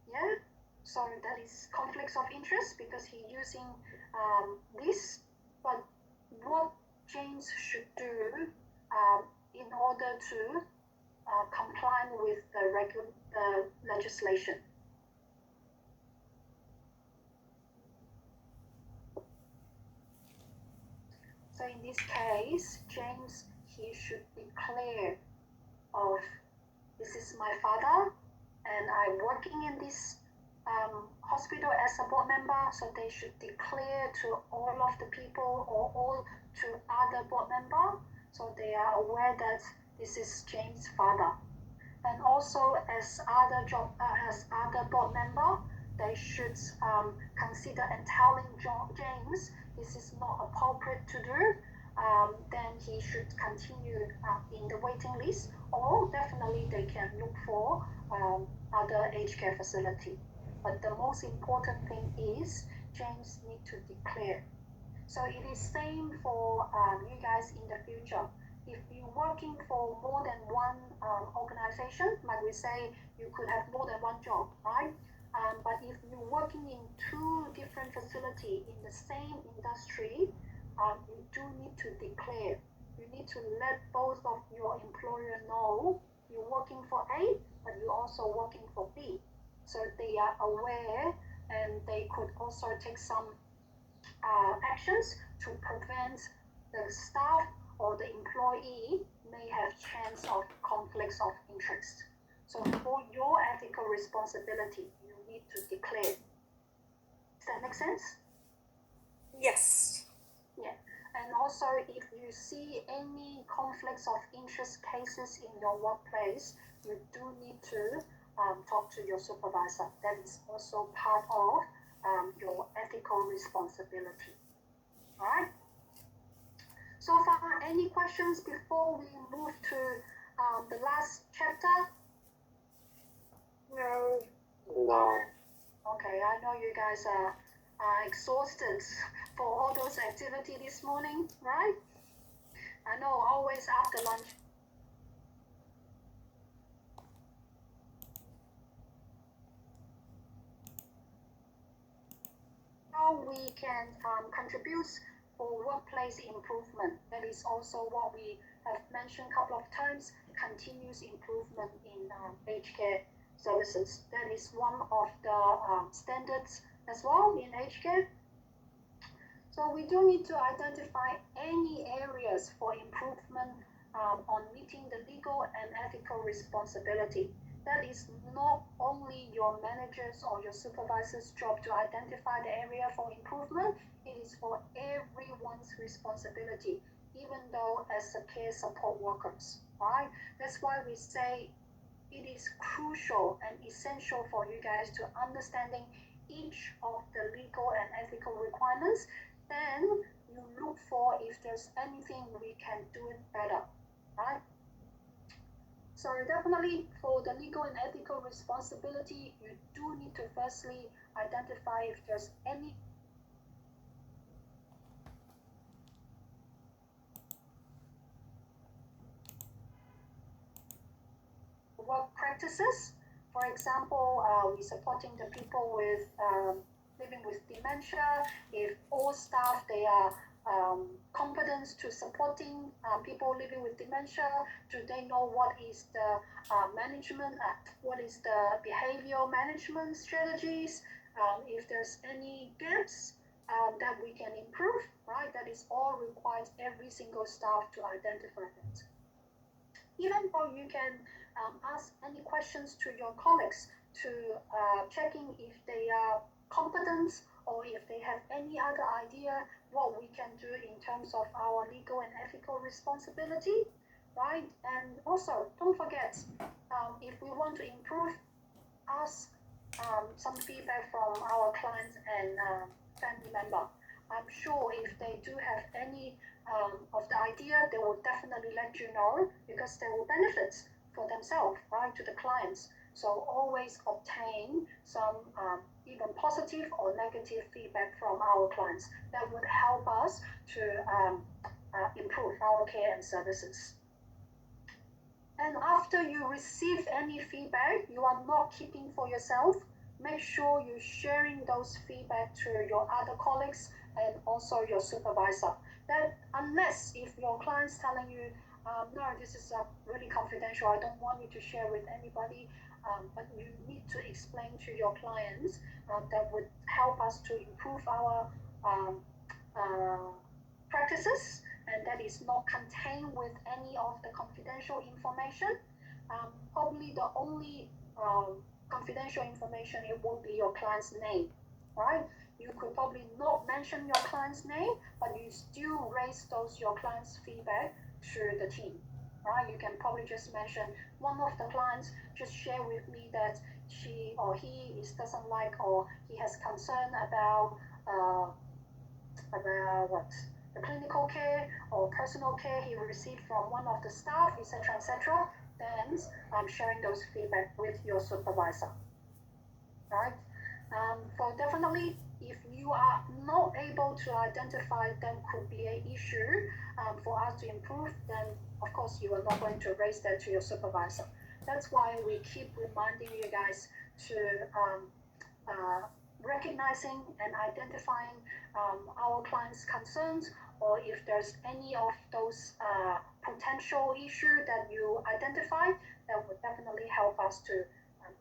Yeah, so that is conflicts of interest because he using this. But what James should do in order to comply with the legislation? So in this case, James, he should declare of, this is my father, and I'm working in this hospital as a board member, so they should declare to all of the people or all to other board member, so they are aware that this is James' father. And also as other board member, they should consider and telling James this is not appropriate to do. Then he should continue in the waiting list, or definitely they can look for other aged care facility. But the most important thing is James need to declare. So it is same for you guys in the future. If you're working for more than one organization, like we say, you could have more than one job, right? But if you're working in 2 different facilities in the same industry, you do need to declare. You need to let both of your employer know you're working for A, but you're also working for B. So they are aware, and they could also take some actions to prevent the staff or the employee may have chance of conflicts of interest. So for your ethical responsibility, you need to declare. Does that make sense? Yes. Yeah. And also, if you see any conflicts of interest cases in your workplace, you do need to talk to your supervisor. That is also part of your ethical responsibility. All right? So far, any questions before we move to the last chapter? No. No. Okay, I know you guys are exhausted for all those activity this morning, right? I know always after lunch. How we can contribute for workplace improvement. That is also what we have mentioned a couple of times, continuous improvement in aged care services. That is one of the standards as well in aged care. So we do need to identify any areas for improvement on meeting the legal and ethical responsibility. That is not only your managers or your supervisor's job to identify the area for improvement, it is for everyone's responsibility, even though as a care support workers, right? That's why we say it is crucial and essential for you guys to understanding each of the legal and ethical requirements. Then you look for if there's anything we can do it better, right? So definitely for the legal and ethical responsibility, you do need to firstly identify if there's any work practices. For example, we're supporting the people with living with dementia. If all staff, they are competent to supporting people living with dementia, do they know what is the management, what is the behavioral management strategies, if there's any gaps that we can improve, right? That is all requires every single staff to identify that. Even though you can ask any questions to your colleagues to checking if they are competent or if they have any other idea what we can do in terms of our legal and ethical responsibility, right? And also, don't forget, if we want to improve, ask some feedback from our clients and family member. I'm sure if they do have any of the idea, they will definitely let you know because they will benefit for themselves, right, to the clients. So always obtain some even positive or negative feedback from our clients. That would help us to improve our care and services. And after you receive any feedback, you are not keeping for yourself. Make sure you're sharing those feedback to your other colleagues and also your supervisor. That unless if your client's telling you, no, this is really confidential, I don't want you to share with anybody, but you need to explain to your clients that would help us to improve our practices, and that is not contained with any of the confidential information. Probably the only confidential information, it won't be your client's name, right? You could probably not mention your client's name, but you still raise those your client's feedback to the team, right? You can probably just mention one of the clients just share with me that she or he doesn't like or he has concern about what the clinical care or personal care he received from one of the staff, etc., etc. Then I'm sharing those feedback with your supervisor, right? For definitely, if you are not able to identify that could be an issue for us to improve, then of course you are not going to raise that to your supervisor. That's why we keep reminding you guys to recognizing and identifying our clients' concerns, or if there's any of those potential issue that you identify, that would definitely help us to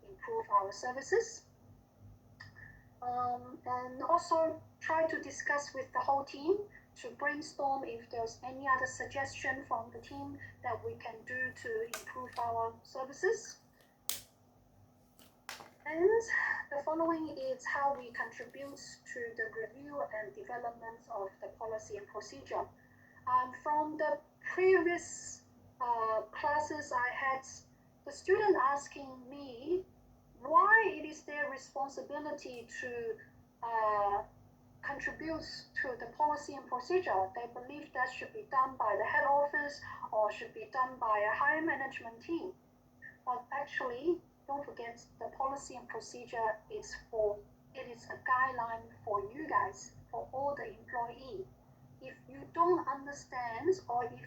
improve our services. And also try to discuss with the whole team to brainstorm if there's any other suggestion from the team that we can do to improve our services. And the following is how we contribute to the review and development of the policy and procedure. From the previous classes I had, the student asking me why it is their responsibility to contribute to the policy and procedure. They believe that should be done by the head office or should be done by a higher management team. But actually, don't forget the policy and procedure it is a guideline for you guys, for all the employee. If you don't understand or if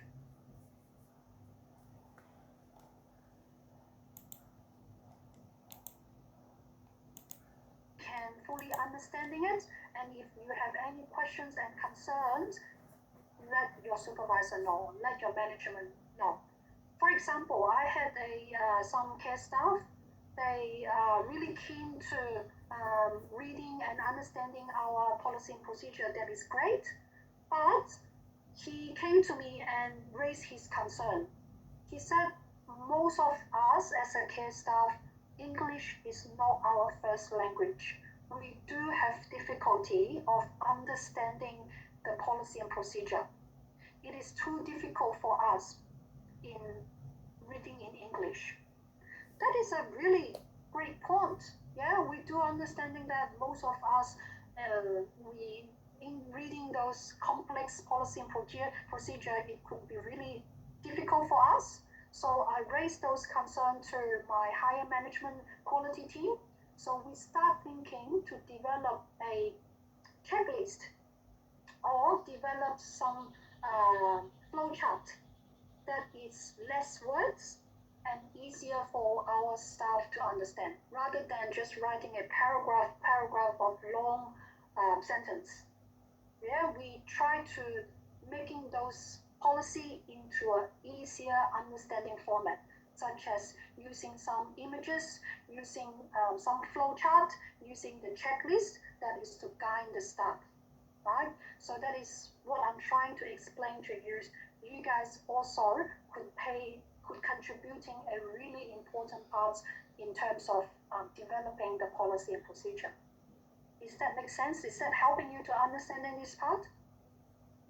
can fully understanding it, and if you have any questions and concerns, let your supervisor know, let your management know. For example, I had some care staff. They are really keen to reading and understanding our policy and procedure. That is great, but he came to me and raised his concern. He said most of us as a care staff, English is not our first language. We do have difficulty of understanding the policy and procedure. It is too difficult for us in reading in English. That is a really great point. Yeah, we do understanding that most of us, we in reading those complex policy and procedure, it could be really difficult for us. So I raised those concerns to my higher management quality team. So we start thinking to develop a checklist or develop some flowchart that is less words and easier for our staff to understand, rather than just writing a paragraph of long sentence. Yeah, we try to making those policy into an easier understanding format, such as using some images, using some flowchart, using the checklist that is to guide the staff, right? So that is what I'm trying to explain to you. You guys also could contributing a really important part in terms of developing the policy and procedure. Does that make sense? Is that helping you to understanding this part?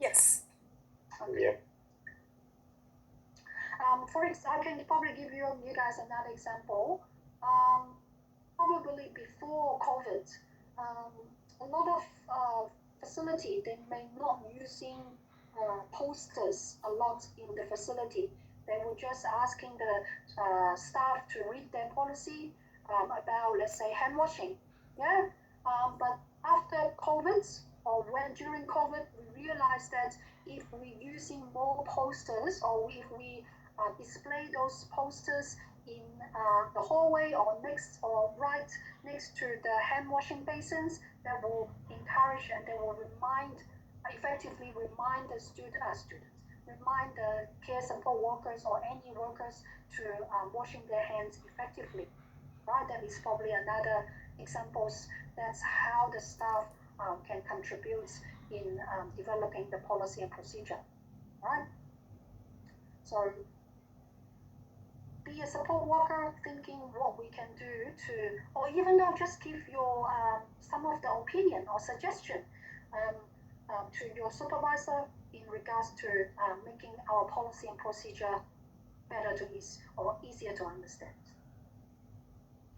Yes. Okay. Yeah. I can probably give you guys another example. probably before COVID, a lot of facility, they may not using posters a lot in the facility. They were just asking the staff to read their policy about, let's say, hand washing. Yeah. But after COVID, or when during COVID, we realized that if we're using more posters, or if we display those posters in the hallway or next or right next to the hand washing basins, that will encourage and they will effectively remind the students, remind the care support workers or any workers to washing their hands effectively. Right, that is probably another examples. That's how the staff can contribute in developing the policy and procedure. Right. So be a support worker, thinking what we can do to, or even though just give your some of the opinion or suggestion to your supervisor in regards to making our policy and procedure better to use or easier to understand.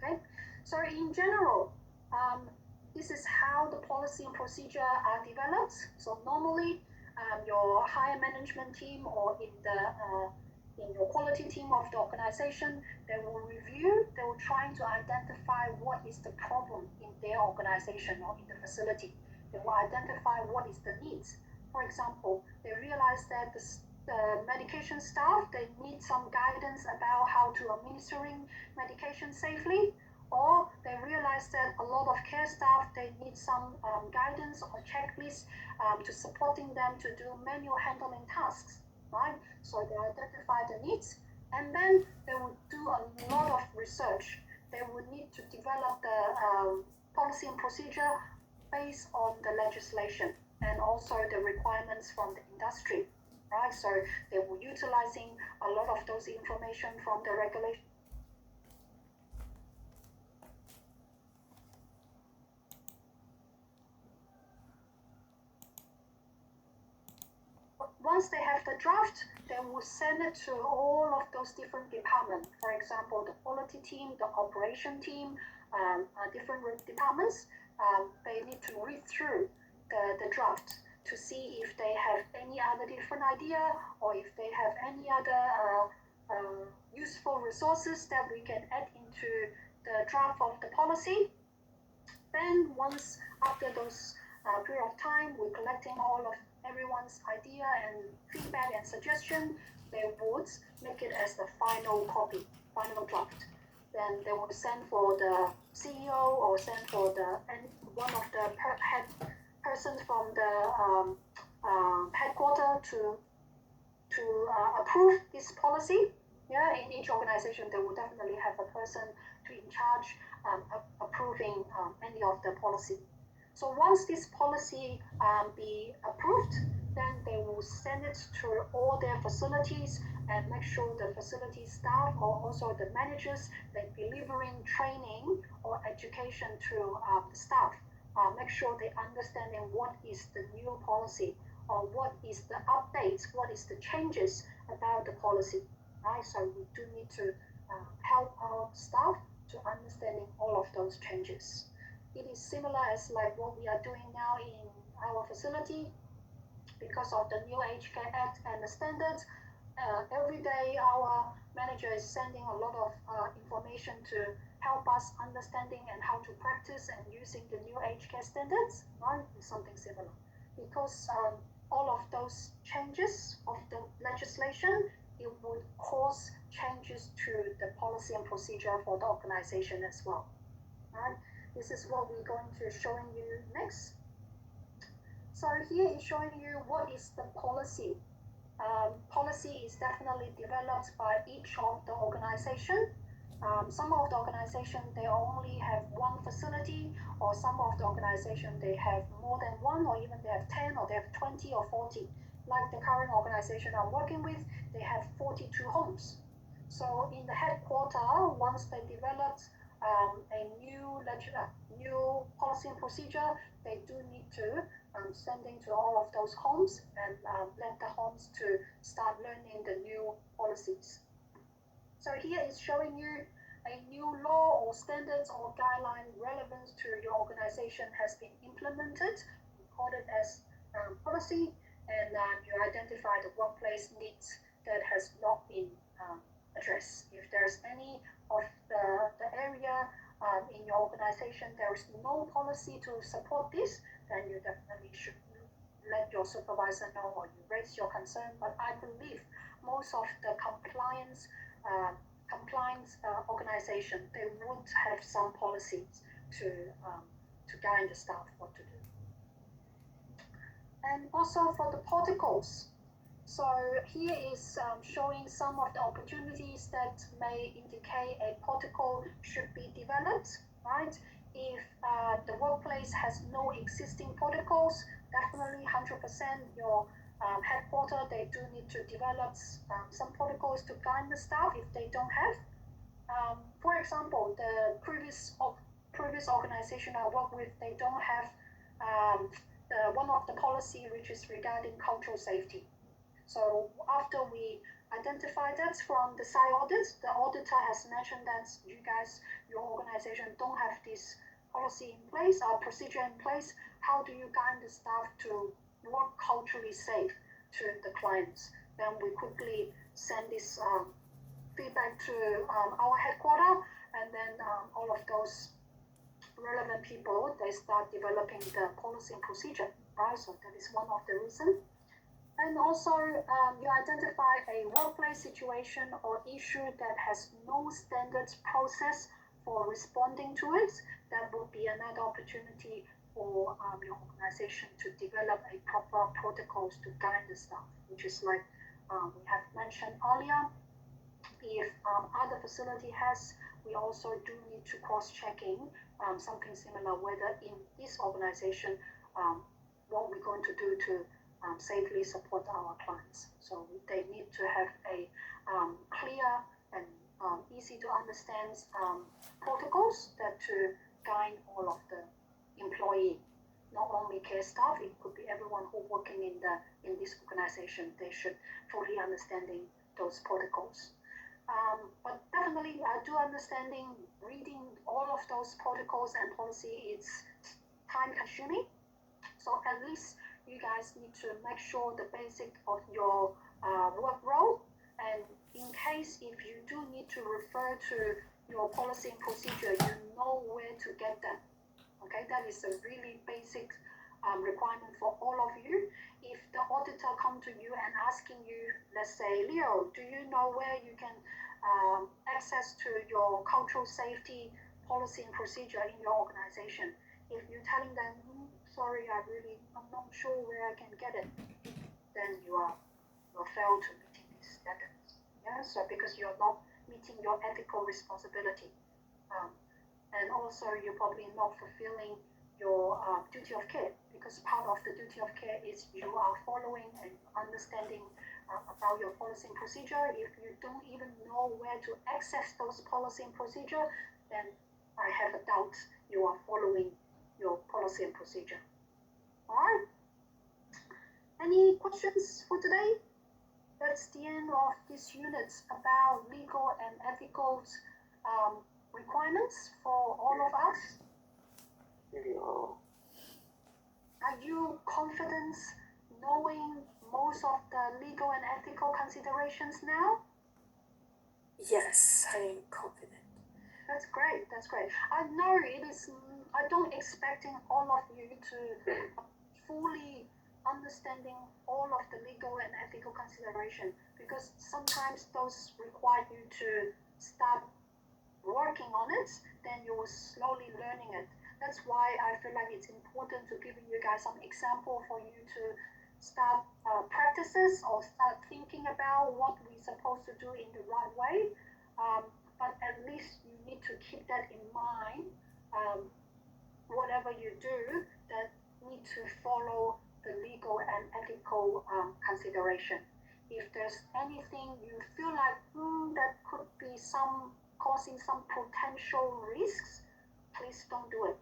Okay, so in general, this is how the policy and procedure are developed. So normally, your higher management team or in your quality team of the organization, they will review, they will try to identify what is the problem in their organization or in the facility. They will identify what is the needs. For example, they realize that the medication staff, they need some guidance about how to administering medication safely, or they realize that a lot of care staff, they need some guidance or checklist to supporting them to do manual handling tasks, right? So they identify the needs, and then they will do a lot of research. They will need to develop the policy and procedure based on the legislation and also the requirements from the industry, right? So they were utilizing a lot of those information from the regulation. Once they have the draft, they will send it to all of those different departments. For example, the quality team, the operation team, different departments. They need to read through the draft to see if they have any other different idea or if they have any other useful resources that we can add into the draft of the policy. Then once after those period of time, we're collecting all of everyone's idea and feedback and suggestion, they would make it as the final copy, final draft. Then they would send for the CEO or send for one of the head persons from the headquarters to approve this policy. Yeah, in each organization, they will definitely have a person in charge approving any of the policy. So once this policy be approved, then they will send it to all their facilities and make sure the facility staff or also the managers, they're delivering training or education to the staff. Make sure they understanding what is the new policy or what is the updates, what is the changes about the policy, right? So we do need to help our staff to understanding all of those changes. It is similar as like what we are doing now in our facility because of the new Aged Care Act and the standards. Every day our manager is sending a lot of information to help us understanding and how to practice and using the new Aged Care standards, right? Something similar. Because all of those changes of the legislation, it would cause changes to the policy and procedure for the organization as well, right? This is what we're going to showing you next. So here is showing you what is the policy. Policy is definitely developed by each of the organization. Some of the organization, they only have one facility, or some of the organization, they have more than one, or even they have 10, or they have 20 or 40. Like the current organization I'm working with, they have 42 homes. So in the headquarters, once they developed a new policy and procedure, they do need to sending to all of those homes and let the homes to start learning the new policies. So here is showing you a new law or standards or guideline relevant to your organization has been implemented, recorded as policy, and you identify the workplace needs that has not been addressed. If there's any of the area in your organization there is no policy to support this, then you definitely should let your supervisor know or you raise your concern. But I believe most of the compliance organization, they would have some policies to guide the staff what to do. And also for the protocols. So here is showing some of the opportunities that may indicate a protocol should be developed, right? If the workplace has no existing protocols, definitely 100% your headquarters, they do need to develop some protocols to guide the staff if they don't have. For example, the previous organization I work with, they don't have one of the policy which is regarding cultural safety. So after we identify that from the site audits, the auditor has mentioned that your organization don't have this policy in place or procedure in place. How do you guide the staff to work culturally safe to the clients? Then we quickly send this feedback to our headquarters, and then all of those relevant people, they start developing the policy and procedure, right? So that is one of the reasons. And also, you identify a workplace situation or issue that has no standards process for responding to it. That would be another opportunity for your organization to develop a proper protocols to guide the staff, which is like we have mentioned earlier. If other facility has, we also do need to cross-checking something similar, whether in this organization, what we're going to do to safely support our clients. So they need to have a clear and easy to understand protocols that to guide all of the employee, not only care staff. It could be everyone who working in this organization. They should fully understanding those protocols. But definitely, I do understanding reading all of those protocols and policy. It's time consuming. So at least you guys need to make sure the basic of your work role, and in case if you do need to refer to your policy and procedure, you know where to get them. Okay, that is a really basic requirement for all of you. If the auditor come to you and asking you, let's say, Leo, do you know where you can access to your cultural safety policy and procedure in your organization? If you're telling them, sorry, I'm not sure where I can get it, then you fail to meeting these standards. Yeah, so because you're not meeting your ethical responsibility, and also you're probably not fulfilling your duty of care, because part of the duty of care is you are following and understanding about your policy and procedure. If you don't even know where to access those policy and procedure, then I have a doubt you are following your policy and procedure. All right. Any questions for today? That's the end of this unit about legal and ethical requirements for all of us. No. Are you confident knowing most of the legal and ethical considerations now? Yes, I'm confident. That's great. That's great. I know it is. I don't expecting all of you to fully understanding all of the legal and ethical consideration, because sometimes those require you to start working on it, then you will slowly learning it. That's why I feel like it's important to give you guys some example for you to start practices or start thinking about what we're supposed to do in the right way. But at least you need to keep that in mind. Whatever you do, that need to follow the legal and ethical consideration. If there's anything you feel like that could be causing some potential risks, please don't do it.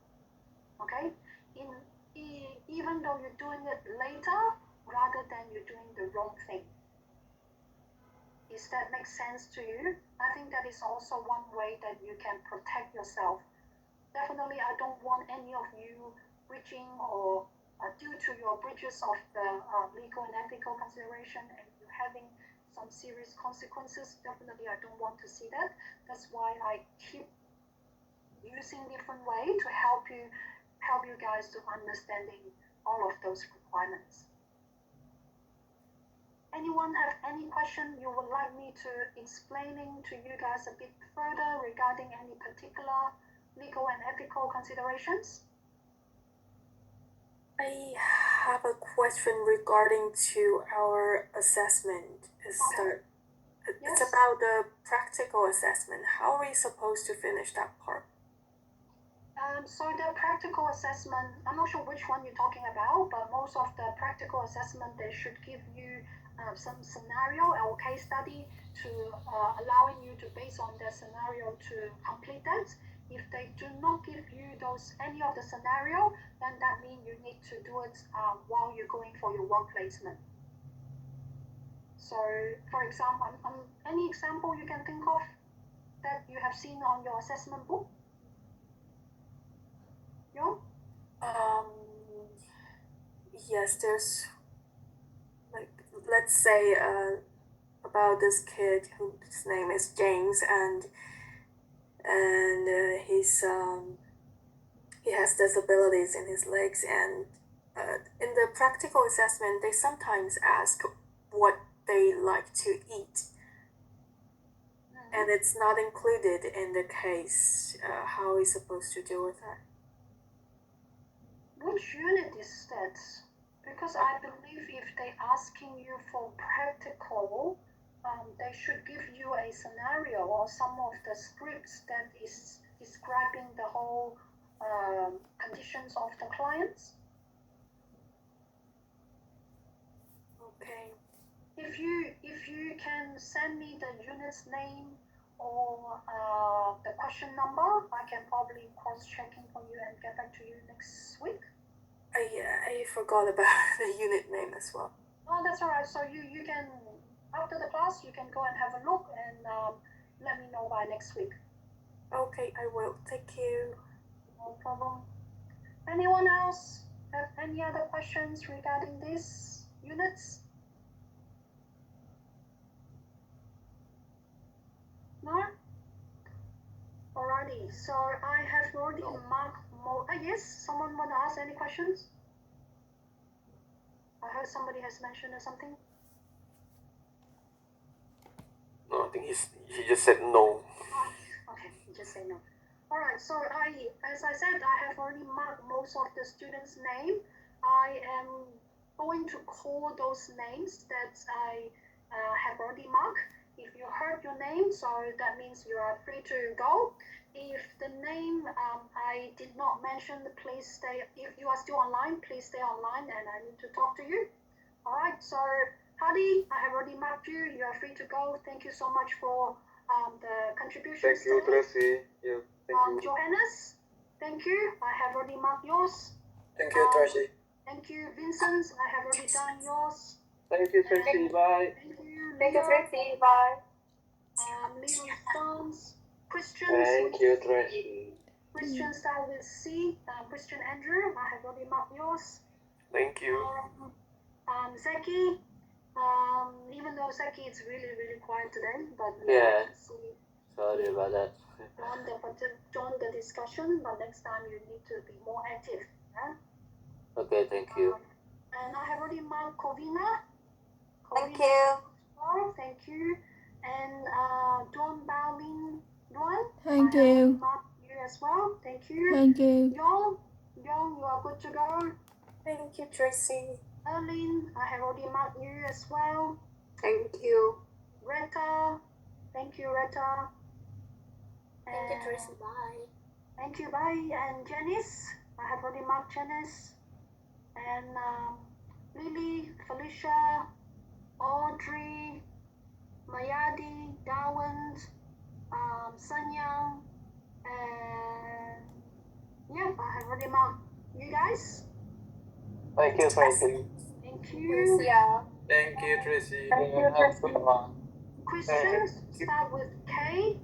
Okay? Even though you're doing it later, rather than you're doing the wrong thing. Is that make sense to you? I think that is also one way that you can protect yourself. Definitely, I don't want any of you breaching or due to your breaches of the legal and ethical consideration and you having some serious consequences. Definitely, I don't want to see that. That's why I keep using different way to help you guys to understanding all of those requirements. Anyone have any question you would like me to explaining to you guys a bit further regarding any particular legal and ethical considerations? I have a question regarding to our assessment. Okay. It's Yes. about the practical assessment. How are we supposed to finish that part? So the practical assessment, I'm not sure which one you're talking about, but most of the practical assessment, they should give you some scenario or case study to allowing you to, based on the scenario, to complete that. If they do not give you any of the scenario, then that means you need to do it while you're going for your work placement. So, for example, any example you can think of that you have seen on your assessment book? Yo? Yes, there's like, let's say about this kid whose name is James, and he has disabilities in his legs, and in the practical assessment they sometimes ask what they like to eat, and it's not included in the case. How are we supposed to deal with that? Which unit is that? Because I believe if they're asking you for practical, they should give you a scenario or some of the scripts that is describing the whole conditions of the clients. Okay. If you can send me the unit's name or the question number, I can probably cross-checking for you and get back to you next week. I forgot about the unit name as well. Oh, that's all right. So you can, after the class, you can go and have a look and let me know by next week. Okay, I will. Thank you. No problem. Anyone else have any other questions regarding these units? No? Alrighty, so I have already marked more. Yes, someone want to ask any questions? I heard somebody has mentioned or something. No, I think he just said no. Okay, you just say no. Alright, so as I said, I have already marked most of the students' name. I am going to call those names that I have already marked. If you heard your name, so that means you are free to go. If the name I did not mention, please stay. If you are still online, please stay online and I need to talk to you. Alright, so Hadi, I have already marked you. You are free to go. Thank you so much for the contributions. Thank you, Tracy. Yeah, thank you. Johannes, thank you. I have already marked yours. Thank you, Tracy. Thank you, Vincent. I have already done yours. Thank you, Tracy. Bye. Thank you, Thank you, Leo. Tracy. Bye. Leo Stones. Christian. Thank you, Tracy. Christian start with C. Christian Andrew. I have already marked yours. Thank you. Zeki. Even though Zeki is really quiet today, but Yeah. see, Sorry about that. join the discussion. But next time you need to be more active. Yeah? Okay, thank you. And I have already marked Covina. Thank you. Thank you. And Dawn Baolin Duan. Thank I have already you. marked you as well. Thank you. Thank you. Young, you are good to go. Thank you, Tracy. Erlin, I have already marked you as well. Thank you. Retta, thank you, Retta. Thank you, And Tracy. Bye. thank you, bye. And Janice, I have already marked Janice. And Lily, Felicia, Audrey, Mayadi, Darwin, Sanyang, and yeah, I have already marked you guys. Thank you, Tracy. Thank you. Yeah. Thank you, Tracy. Thank you, Have a Tracy. good one. Christian, start with K.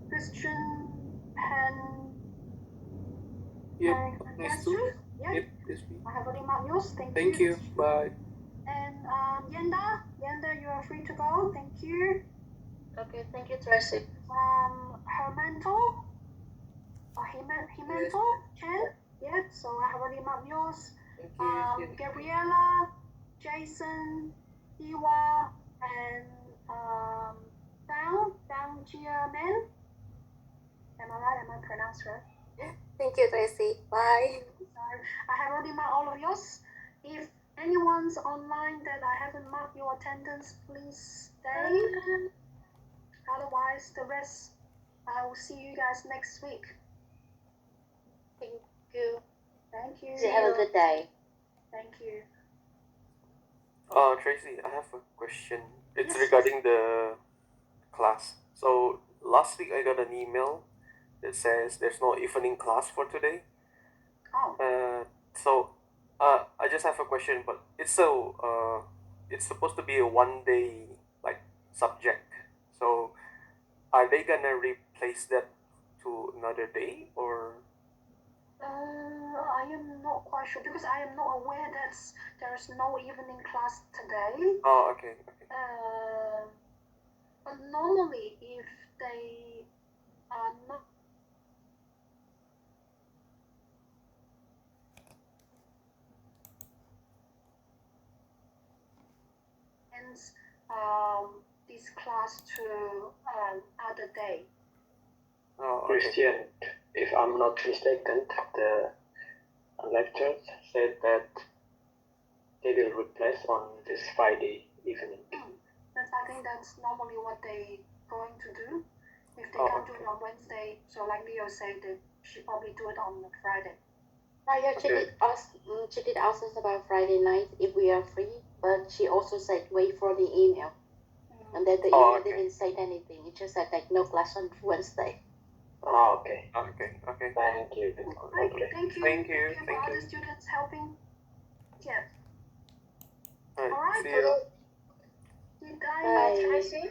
Christian Pan. Yep, nice to. Yeah, Yep, crispy. I have already marked yours. Thank Thank you. Bye. And Yenda, you are free to go. Thank you. Okay, thank you, Tracy. Hermanto, Himanto, Chen. Yeah, so I have already marked yours. Thank you. Gabriella, Jason, Iwa, and Dang Jia Men. Am I right? Am I pronounced right? Thank you, Tracy. Bye. Sorry, I have already marked all of yours. If anyone's online that I haven't marked your attendance, please stay. Otherwise, the rest, I will see you guys next week. Thank you. Thank you. Have a good day. Thank you. Tracy, I have a question. It's Yes. regarding the class. So last week I got an email that says there's no evening class for today. Oh, I just have a question, but it's supposed to be a 1 day like subject. So are they gonna replace that to another day or? I am not quite sure because I am not aware that there is no evening class today. Oh, okay. But normally, if they are not this class to other day. Oh, okay. Christian, if I'm not mistaken, the lecturers said that they will replace on this Friday evening. I think that's normally what they going to do. If they Oh, can't do okay. it on Wednesday, so like Leo said, they should probably do it on Friday. Yeah, she Okay. did ask us about Friday night if we are free, but she also said wait for the email. And then the email Oh, okay. didn't say anything. It just said like no class on Wednesday. Oh, okay. Okay. Thank you. Okay. Thank you. Thank you. For Thank other you. students helping. Yeah. All right. All right. See you. Did I Bye. Tracy?